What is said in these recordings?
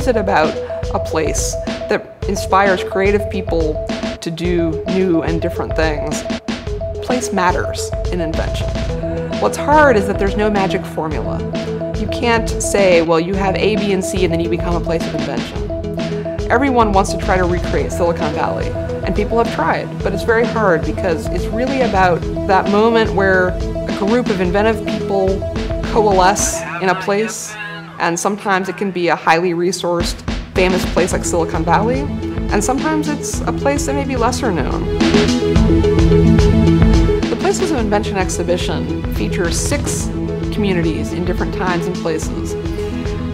is it about a place that inspires creative people to do new and different things? Place matters in invention. What's hard is that there's no magic formula. You can't say, well, you have A, B, and C, and then you become a place of invention. Everyone wants to try to recreate Silicon Valley, and people have tried, but it's very hard because it's really about that moment where a group of inventive people coalesce in a place, and sometimes it can be a highly resourced, famous place like Silicon Valley, and sometimes it's a place that may be lesser known. The Places of Invention exhibition features 6 communities in different times and places.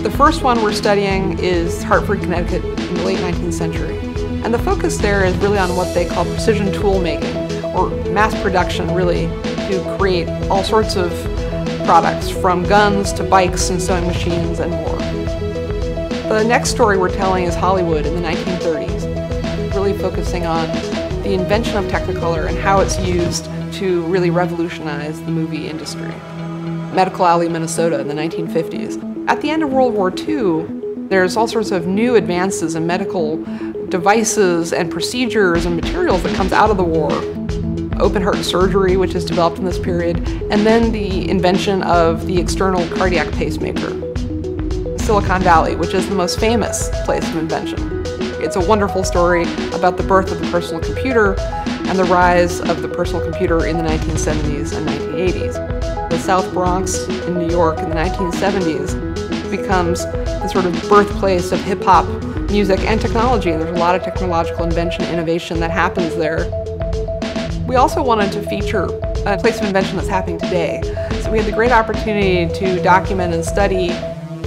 The first one we're studying is Hartford, Connecticut in the late 19th century. And the focus there is really on what they call precision tool making, or mass production really, to create all sorts of products, from guns to bikes and sewing machines and more. The next story we're telling is Hollywood in the 1930s, really focusing on the invention of Technicolor and how it's used to really revolutionize the movie industry. Medical Alley, Minnesota in the 1950s. At the end of World War II, there's all sorts of new advances in medical devices and procedures and materials that comes out of the war. Open heart surgery, which is developed in this period, and then the invention of the external cardiac pacemaker. Silicon Valley, which is the most famous place of invention. It's a wonderful story about the birth of the personal computer and the rise of the personal computer in the 1970s and 1980s. The South Bronx in New York in the 1970s becomes the sort of birthplace of hip-hop music and technology. There's a lot of technological invention, innovation that happens there. We also wanted to feature a place of invention that's happening today. So we had the great opportunity to document and study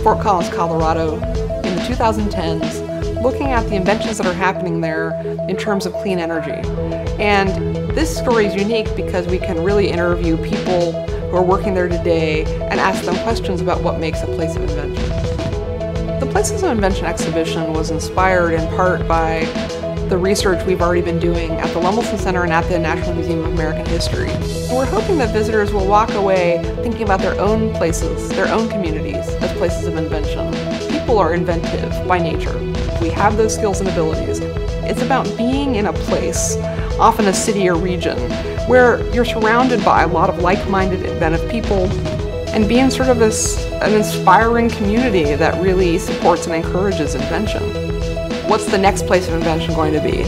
Fort Collins, Colorado in the 2010s, looking at the inventions that are happening there in terms of clean energy. And this story is unique because we can really interview people who are working there today and ask them questions about what makes a place of invention. The Places of Invention exhibition was inspired in part by the research we've already been doing at the Lemelson Center and at the National Museum of American History. We're hoping that visitors will walk away thinking about their own places, their own communities as places of invention. People are inventive by nature. We have those skills and abilities. It's about being in a place, often a city or region, where you're surrounded by a lot of like-minded, inventive people, and being sort of an inspiring community that really supports and encourages invention. What's the next place of invention going to be?